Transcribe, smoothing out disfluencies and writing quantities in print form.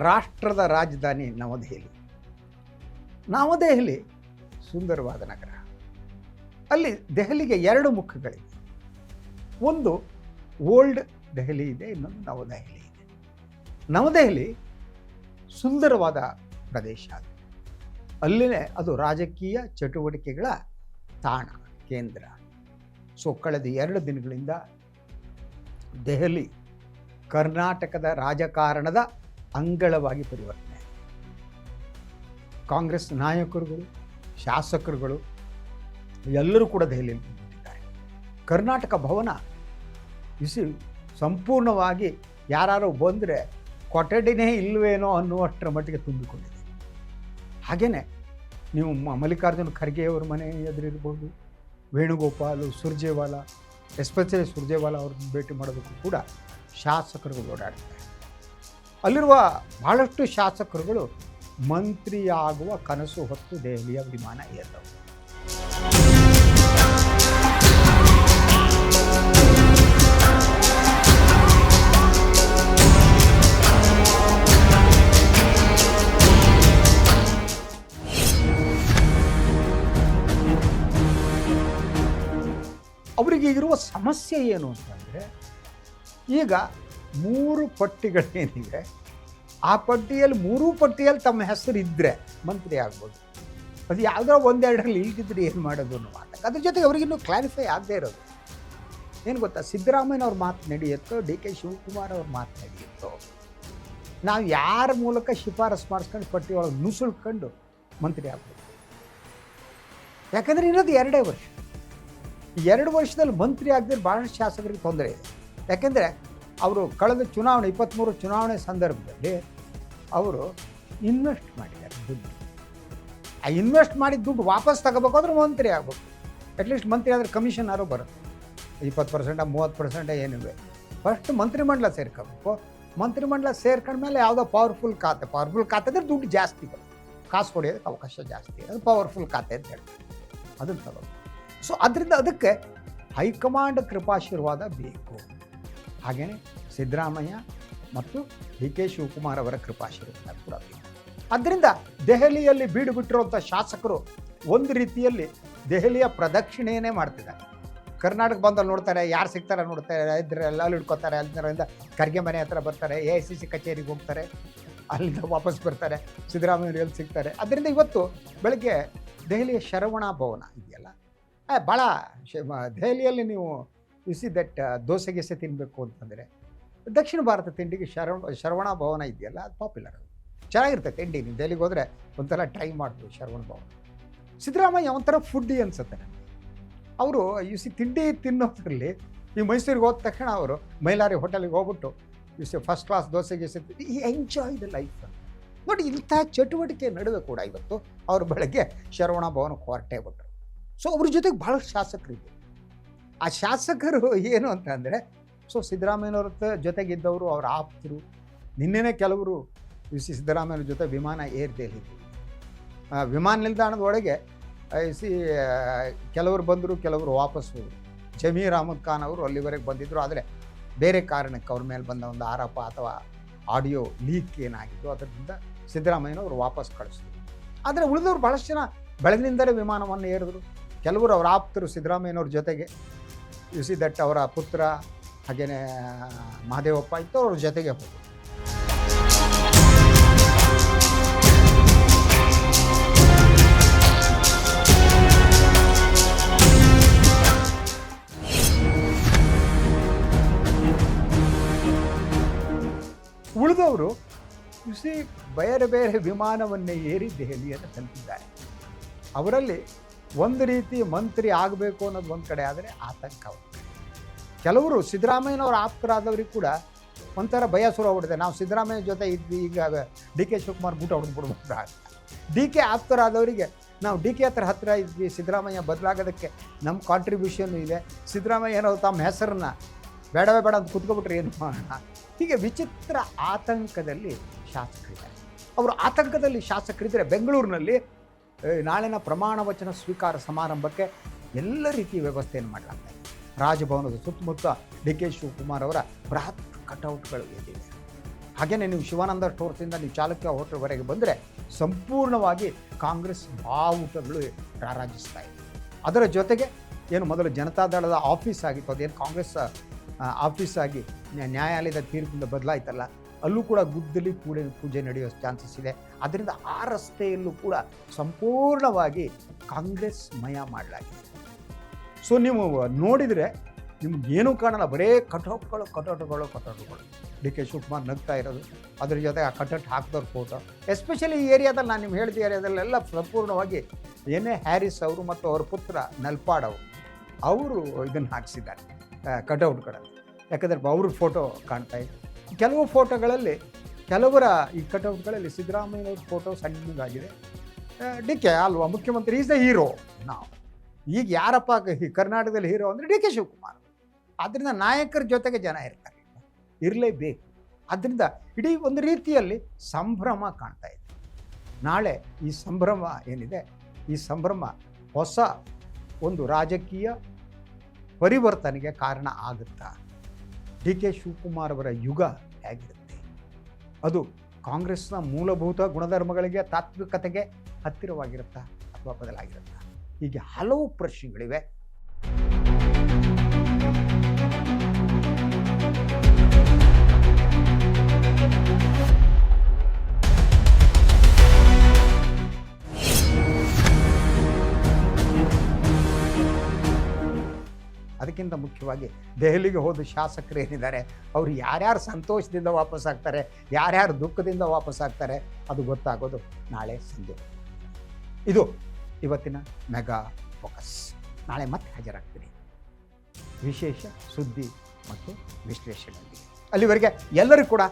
ರಾಷ್ಟ್ರದ ರಾಜಧಾನಿ ನವದೆಹಲಿ. ನವದೆಹಲಿ ಸುಂದರವಾದ ನಗರ. ಅಲ್ಲಿ ದೆಹಲಿಗೆ ಎರಡು ಮುಖಗಳಿವೆ. ಒಂದು ಓಲ್ಡ್ ದೆಹಲಿ ಇದೆ, ಇನ್ನೊಂದು ನವದೆಹಲಿ ಇದೆ. ನವದೆಹಲಿ ಸುಂದರವಾದ ಪ್ರದೇಶ. ಅಲ್ಲೇ ಅದು ರಾಜಕೀಯ ಚಟುವಟಿಕೆಗಳ ತಾಣ, ಕೇಂದ್ರ. ಸೊ ಕಳೆದ 2 ದಿನಗಳಿಂದ ದೆಹಲಿ ಕರ್ನಾಟಕದ ರಾಜಕಾರಣದ ಅಂಗಳವಾಗಿ ಪರಿವರ್ತನೆ. ಕಾಂಗ್ರೆಸ್ ನಾಯಕರುಗಳು, ಶಾಸಕರುಗಳು ಎಲ್ಲರೂ ಕೂಡ ದೆಹಲಿಯಲ್ಲಿ ಬಂದಿದ್ದಾರೆ. ಕರ್ನಾಟಕ ಭವನ ಸಂಪೂರ್ಣವಾಗಿ ಯಾರು ಬಂದರೆ ಕೊಠಡಿನೇ ಇಲ್ಲವೇನೋ ಅನ್ನುವಷ್ಟರ ಮಟ್ಟಿಗೆ ತುಂಬಿಕೊಂಡಿದೆ. ಹಾಗೆಯೇ ನೀವು ಮಲ್ಲಿಕಾರ್ಜುನ ಖರ್ಗೆಯವರ ಮನೆ ಎದುರಿರ್ಬೋದು, ವೇಣುಗೋಪಾಲು, ಸುರ್ಜೇವಾಲಾ, ಎಸ್ಪೆಷಲಿ ಸುರ್ಜೇವಾಲಾ ಅವ್ರನ್ನ ಭೇಟಿ ಮಾಡೋದಕ್ಕೂ ಕೂಡ ಶಾಸಕರುಗಳು ಓಡಾಡ್ತಾರೆ. ಅಲ್ಲಿರುವ ಬಹಳಷ್ಟು ಶಾಸಕರುಗಳು ಮಂತ್ರಿಯಾಗುವ ಕನಸು ಹೊತ್ತು ದೆಹಲಿಯ ವಿಮಾನ ಏರಿದವು. ಅವರಿಗೆ ಇರುವ ಸಮಸ್ಯೆ ಏನು ಅಂತಂದರೆ, ಈಗ 3 ಪಟ್ಟಿಗಳೇನಿವೆ, ಆ ಪಟ್ಟಿಯಲ್ಲಿ 3 ಪಟ್ಟಿಯಲ್ಲಿ ತಮ್ಮ ಹೆಸರು ಇದ್ದರೆ ಮಂತ್ರಿ ಆಗ್ಬೋದು. ಅದು ಯಾವುದೋ 1-2ರಲ್ಲಿ ಇಲ್ದಿದ್ರೆ ಏನು ಮಾಡೋದು ಅನ್ನೋ ಮಾತು. ಅದ್ರ ಜೊತೆಗೆ ಅವ್ರಿಗಿನ್ನೂ ಕ್ಲಾರಿಫೈ ಆಗದೆ ಇರೋದು ಏನು ಗೊತ್ತಾ, ಸಿದ್ದರಾಮಯ್ಯನವ್ರ ಮಾತು ನಡೆಯುತ್ತೋ, ಡಿ ಕೆ ಶಿವಕುಮಾರ್ ಅವ್ರ ಮಾತು ನಡೆಯುತ್ತೋ, ನಾವು ಯಾರ ಮೂಲಕ ಶಿಫಾರಸು ಮಾಡಿಸ್ಕೊಂಡು ಪಟ್ಟಿ ಒಳಗೆ ನುಸುಳ್ಕೊಂಡು ಮಂತ್ರಿ ಆಗ್ಬೋದು. ಯಾಕಂದರೆ ಇರೋದು 2 ವರ್ಷ. 2 ವರ್ಷದಲ್ಲಿ ಮಂತ್ರಿ ಆಗದಿದ್ರೆ ಭಾಳಷ್ಟು ಶಾಸಕರಿಗೆ ತೊಂದರೆ ಇದೆ. ಯಾಕೆಂದರೆ ಅವರು ಕಳೆದ ಚುನಾವಣೆ 23 ಚುನಾವಣೆ ಸಂದರ್ಭದಲ್ಲಿ ಅವರು ಇನ್ವೆಸ್ಟ್ ಮಾಡಿದ್ದಾರೆ ದುಡ್ಡು. ಆ ಇನ್ವೆಸ್ಟ್ ಮಾಡಿದ ದುಡ್ಡು ವಾಪಸ್ ತಗೋಬೇಕಾದ್ರೆ ಮಂತ್ರಿ ಆಗಬೇಕು. ಅಟ್ಲೀಸ್ಟ್ ಮಂತ್ರಿ ಆದರೆ ಕಮಿಷನ್ ಆದರೂ ಬರುತ್ತೆ, 20% 30% ಏನಿವೆ. ಫಸ್ಟ್ ಮಂತ್ರಿಮಂಡಲ ಸೇರ್ಕೋಬೇಕು. ಮಂತ್ರಿಮಂಡಲ ಸೇರ್ಕೊಂಡ್ಮೇಲೆ ಯಾವುದೋ ಪವರ್ಫುಲ್ ಖಾತೆ ಅಂದರೆ ದುಡ್ಡು ಜಾಸ್ತಿ ಬರುತ್ತೆ, ಕಾಸು ಹೊಡೆಯೋದಕ್ಕೆ ಅವಕಾಶ ಜಾಸ್ತಿ. ಅದು ಪವರ್ಫುಲ್ ಖಾತೆ ಅಂತ ಹೇಳ್ತಾರೆ, ಅದನ್ನು ತಗೋಬೇಕು. ಸೊ ಅದರಿಂದ ಅದಕ್ಕೆ ಹೈಕಮಾಂಡ್ ಕೃಪಾಶೀರ್ವಾದ ಬೇಕು. ಹಾಗೆಯೇ ಸಿದ್ದರಾಮಯ್ಯ ಮತ್ತು ಡಿ ಕೆ ಶಿವಕುಮಾರ್ ಅವರ ಕೃಪಾಶೀರ್ವಾದ ಕೂಡ ಬೇಕು. ಆದ್ದರಿಂದ ದೆಹಲಿಯಲ್ಲಿ ಬೀಡು ಬಿಟ್ಟಿರುವಂಥ ಶಾಸಕರು ಒಂದು ರೀತಿಯಲ್ಲಿ ದೆಹಲಿಯ ಪ್ರದಕ್ಷಿಣೆಯೇ ಮಾಡ್ತಿದ್ದಾರೆ. ಕರ್ನಾಟಕ ಬಂದಲ್ಲಿ ನೋಡ್ತಾರೆ, ಯಾರು ಸಿಗ್ತಾರೆ ನೋಡ್ತಾರೆ, ಇದ್ರೆಲ್ಲ ಅಲ್ಲಿ ಹಿಡ್ಕೋತಾರೆ, ಅಲ್ಲಿಂದ ಖರ್ಗೆ ಮನೆ ಹತ್ರ ಬರ್ತಾರೆ, AICC ಕಚೇರಿಗೆ ಹೋಗ್ತಾರೆ, ಅಲ್ಲಿಂದ ವಾಪಸ್ ಬರ್ತಾರೆ, ಸಿದ್ದರಾಮಯ್ಯ ಎಲ್ಲಿ ಸಿಗ್ತಾರೆ. ಅದರಿಂದ ಇವತ್ತು ಬೆಳಗ್ಗೆ ದೆಹಲಿಯ ಶರವಣ ಭವನ ಇದೆಯಲ್ಲ, ಭಾಳ ದೆಹಲಿಯಲ್ಲಿ ನೀವು ದಟ್ ದೋಸೆ ಗಿಸೆ ತಿನ್ನಬೇಕು ಅಂತಂದರೆ ದಕ್ಷಿಣ ಭಾರತ ತಿಂಡಿಗೆ ಶರವಣ ಭವನ ಇದೆಯಲ್ಲ, ಅದು ಪಾಪ್ಯುಲರ್. ಚೆನ್ನಾಗಿರುತ್ತೆ ತಿಂಡಿ. ನೀವು ದೆಹಲಿಗೆ ಹೋದರೆ ಒಂಥರ ಟ್ರೈ ಮಾಡ್ಬೋದು ಶರವಣ ಭವನ. ಸಿದ್ದರಾಮಯ್ಯ ಒಂಥರ ಫುಡ್ಡಿ ಅನಿಸುತ್ತೆ ನನಗೆ. ಅವರು ತಿಂಡಿ ತಿನ್ನೋದ್ರಲ್ಲಿ ಈ ಮೈಸೂರಿಗೆ ಹೋದ ತಕ್ಷಣ ಅವರು ಮೈಲಾರಿ ಹೋಟೆಲಿಗೆ ಹೋಗ್ಬಿಟ್ಟು ಫಸ್ಟ್ ಕ್ಲಾಸ್ ದೋಸೆ ಗಿಸೆ ಈ ಎಂಜಾಯ್ ದ ಲೈಫ್ ಅಂತ ನೋಡಿ. ಇಂಥ ಚಟುವಟಿಕೆ ನಡುವೆ ಕೂಡ ಇವತ್ತು ಅವರು ಬೆಳಗ್ಗೆ ಶರವಣ ಭವನಕ್ಕೆ ಹೊರಟೇ ಬಿಟ್ಟರು. ಸೊ ಅವ್ರ ಜೊತೆಗೆ ಭಾಳಷ್ಟು ಶಾಸಕರಿದೆ. ಆ ಶಾಸಕರು ಏನು ಅಂತ ಅಂದರೆ, ಸೊ ಸಿದ್ದರಾಮಯ್ಯನವ್ರ ಜೊತೆಗಿದ್ದವರು, ಅವರ ಆಪ್ತರು. ನಿನ್ನೆನೇ ಕೆಲವರು ಸಿದ್ದರಾಮಯ್ಯನ ಜೊತೆ ವಿಮಾನ ಏರ್ದೆಲ್ಲಿದ್ದರು. ವಿಮಾನ ನಿಲ್ದಾಣದ ಒಳಗೆ ಕೆಲವರು ಬಂದರು, ಕೆಲವರು ವಾಪಸ್ ಹೋದರು. ಜಮೀರ್ ಅಹಮದ್ ಖಾನ್ ಅವರು ಅಲ್ಲಿವರೆಗೆ ಬಂದಿದ್ದರು, ಆದರೆ ಬೇರೆ ಕಾರಣಕ್ಕೆ ಅವ್ರ ಮೇಲೆ ಬಂದ ಒಂದು ಆರೋಪ ಅಥವಾ ಆಡಿಯೋ ಲೀಕ್ ಏನಾಗಿತ್ತು, ಅದರಿಂದ ಸಿದ್ದರಾಮಯ್ಯನವರು ವಾಪಸ್ ಕಳಿಸಿದ್ರು. ಆದರೆ ಉಳಿದವರು ಭಾಳಷ್ಟು ಜನ ಬೆಳಗಿನಿಂದಲೇ ವಿಮಾನವನ್ನು ಏರಿದ್ರು. ಕೆಲವರು ಅವರ ಆಪ್ತರು ಸಿದ್ದರಾಮಯ್ಯನವ್ರ ಜೊತೆಗೆ ದಟ್ ಅವರ ಪುತ್ರ ಹಾಗೆಯೇ ಮಹದೇವಪ್ಪ ಇತ್ತು, ಅವ್ರ ಜೊತೆಗೆ ಹೋದರು. ಉಳಿದವರು ಬೇರೆ ಬೇರೆ ವಿಮಾನವನ್ನೇ ಏರಿ ದೆಹಲಿಯನ್ನು ತಲುಪಿದ್ದಾರೆ. ಅವರಲ್ಲಿ ಒಂದು ರೀತಿ ಮಂತ್ರಿ ಆಗಬೇಕು ಅನ್ನೋದು ಒಂದು ಕಡೆ ಆದರೆ ಆತಂಕ ಅವರು. ಕೆಲವರು ಸಿದ್ದರಾಮಯ್ಯನವ್ರ ಆಪ್ತರಾದವ್ರಿಗೆ ಕೂಡ ಒಂಥರ ಭಯ ಶುರು ಆಗ್ಬಿಟ್ಟಿದೆ. ನಾವು ಸಿದ್ದರಾಮಯ್ಯ ಜೊತೆ ಇದ್ವಿ, ಈಗ ಡಿ ಕೆ ಶಿವಕುಮಾರ್ ಬೂಟ ಹೊಡೆದ್ಬಿಡ್ಬೇಕು. ಡಿ ಕೆ ಆಪ್ತರಾದವರಿಗೆ ನಾವು ಡಿ ಕೆ ಹತ್ರ ಇದ್ವಿ, ಸಿದ್ದರಾಮಯ್ಯ ಬದಲಾಗೋದಕ್ಕೆ ನಮ್ಮ ಕಾಂಟ್ರಿಬ್ಯೂಷನ್ ಇದೆ, ಸಿದ್ದರಾಮಯ್ಯನವರು ತಮ್ಮ ಹೆಸರನ್ನ ಬೇಡವೇ ಬೇಡ ಅಂತ ಕುತ್ಕೊಬಿಟ್ರೆ ಏನು ಮಾಡೋಣ. ಹೀಗೆ ವಿಚಿತ್ರ ಆತಂಕದಲ್ಲಿ ಶಾಸಕರಿದ್ದಾರೆ. ಅವರು ಆತಂಕದಲ್ಲಿ ಶಾಸಕರಿದ್ದರೆ ಬೆಂಗಳೂರಿನಲ್ಲಿ ನಾಳಿನ ಪ್ರಮಾಣ ವಚನ ಸ್ವೀಕಾರ ಸಮಾರಂಭಕ್ಕೆ ಎಲ್ಲ ರೀತಿಯ ವ್ಯವಸ್ಥೆಯನ್ನು ಮಾಡಲಾಗ್ತದೆ. ರಾಜಭವನದ ಸುತ್ತಮುತ್ತ ಡಿ ಕೆ ಶಿವಕುಮಾರ್ ಅವರ ಬೃಹತ್ ಕಟೌಟ್ಗಳು ಎದ್ದಿವೆ. ಹಾಗೆಯೇ ನೀವು ಶಿವಾನಂದ ಸ್ಟೋರ್ಸಿಂದ ನೀವು ಚಾಲುಕ್ಯ ಹೋಟೆಲ್ವರೆಗೆ ಬಂದರೆ ಸಂಪೂರ್ಣವಾಗಿ ಕಾಂಗ್ರೆಸ್ ಬಾವುಟಗಳು ರಾರಾಜಿಸ್ತಾ ಇದೆ. ಅದರ ಜೊತೆಗೆ ಏನು ಮೊದಲು ಜನತಾದಳದ ಆಫೀಸ್ ಆಗಿತ್ತು, ಅದೇನು ಕಾಂಗ್ರೆಸ್ ಆಫೀಸ್ ಆಗಿ ನ್ಯಾಯಾಲಯದ ತೀರ್ಪಿಂದ ಬದಲಾಯ್ತಲ್ಲ, ಅಲ್ಲೂ ಕೂಡ ಗುದ್ದಲಿ ಪೂಜೆ ನಡೆಯೋ ಚಾನ್ಸಸ್ ಇದೆ. ಅದರಿಂದ ಆ ರಸ್ತೆಯಲ್ಲೂ ಕೂಡ ಸಂಪೂರ್ಣವಾಗಿ ಕಾಂಗ್ರೆಸ್ ಮಯ ಮಾಡಲಾಗಿದೆ. ಸೊ ನೀವು ನೋಡಿದರೆ ನಿಮಗೇನೂ ಕಾಣಲ್ಲ, ಬರೇ ಕಟೌಟ್ಗಳು. ಡಿ ಕೆ ಶಿವಕುಮಾರ್ ನಗ್ತಾ ಇರೋದು, ಅದ್ರ ಜೊತೆ ಆ ಕಟೌಟ್ ಹಾಕಿದವ್ರ ಫೋಟೋ, ಎಸ್ಪೆಷಲಿ ಈ ಏರಿಯಾದಲ್ಲಿ, ನಾನು ನಿಮ್ಗೆ ಹೇಳಿದ ಏರಿಯಾದಲ್ಲೆಲ್ಲ ಸಂಪೂರ್ಣವಾಗಿ ಏನೇ ಹ್ಯಾರಿಸ್ ಅವರು ಮತ್ತು ಅವ್ರ ಪುತ್ರ ನಲ್ಪಾಡ್ ಅವರು ಇದನ್ನು ಹಾಕಿಸಿದ್ದಾರೆ ಕಟೌಟ್ಗಳಲ್ಲಿ. ಯಾಕಂದರೆ ಅವ್ರ ಫೋಟೋ ಕಾಣ್ತಾ ಇದೆ. ಕೆಲವು ಫೋಟೋಗಳಲ್ಲಿ, ಕೆಲವರ ಈ ಕಟೌಟ್ಗಳಲ್ಲಿ ಸಿದ್ದರಾಮಯ್ಯವ್ರ ಫೋಟೋ ಸಣ್ಣದಾಗಿದೆ. ಡಿ ಕೆ ಅಲ್ವಾ ಮುಖ್ಯಮಂತ್ರಿ, ಈಸ್ ದ ಹೀರೋ. ನಾವು ಈಗ ಯಾರಪ್ಪ ಕರ್ನಾಟಕದಲ್ಲಿ ಹೀರೋ ಅಂದರೆ ಡಿ ಕೆ ಶಿವಕುಮಾರ್. ಆದ್ದರಿಂದ ನಾಯಕರ ಜೊತೆಗೆ ಜನ ಇರಲೇಬೇಕು. ಆದ್ದರಿಂದ ಇಡೀ ಒಂದು ರೀತಿಯಲ್ಲಿ ಸಂಭ್ರಮ ಕಾಣ್ತಾ ಇದೆ. ನಾಳೆ ಈ ಸಂಭ್ರಮ ಏನಿದೆ, ಈ ಸಂಭ್ರಮ ಹೊಸ ಒಂದು ರಾಜಕೀಯ ಪರಿವರ್ತನೆಗೆ ಕಾರಣ ಆಗುತ್ತಾ? ಡಿ ಕೆ ಶಿವಕುಮಾರ್ ಅವರ ಯುಗ ಹೇಗಿರುತ್ತೆ? ಅದು ಕಾಂಗ್ರೆಸ್ನ ಮೂಲಭೂತ ಗುಣಧರ್ಮಗಳಿಗೆ, ತಾತ್ವಿಕತೆಗೆ ಹತ್ತಿರವಾಗಿರುತ್ತಾ ಅಥವಾ ಬದಲಾಗಿರುತ್ತಾ? ಹೀಗೆ ಹಲವು ಪ್ರಶ್ನೆಗಳಿವೆ. ಅದಕ್ಕಿಂತ ಮುಖ್ಯವಾಗಿ ದೆಹಲಿಗೆ ಹೋದ ಶಾಸಕರು ಏನಿದ್ದಾರೆ, ಅವರು ಯಾರ್ಯಾರು ಸಂತೋಷದಿಂದ ವಾಪಸ್ ಆಗ್ತಾರೆ, ಯಾರ್ಯಾರು ದುಃಖದಿಂದ ವಾಪಸ್ ಆಗ್ತಾರೆ, ಅದು ಗೊತ್ತಾಗೋದು ನಾಳೆ ಸಂಜೆ. ಇದು ಇವತ್ತಿನ ಮೆಗಾ ಫೋಕಸ್. ನಾಳೆ ಮತ್ತೆ ಹಾಜರಾಗ್ತೀನಿ ವಿಶೇಷ ಸುದ್ದಿ ಮತ್ತು ವಿಶ್ಲೇಷಣೆಯೊಂದಿಗೆ. ಅಲ್ಲಿವರೆಗೆ ಎಲ್ಲರಿಗೂ ಕೂಡ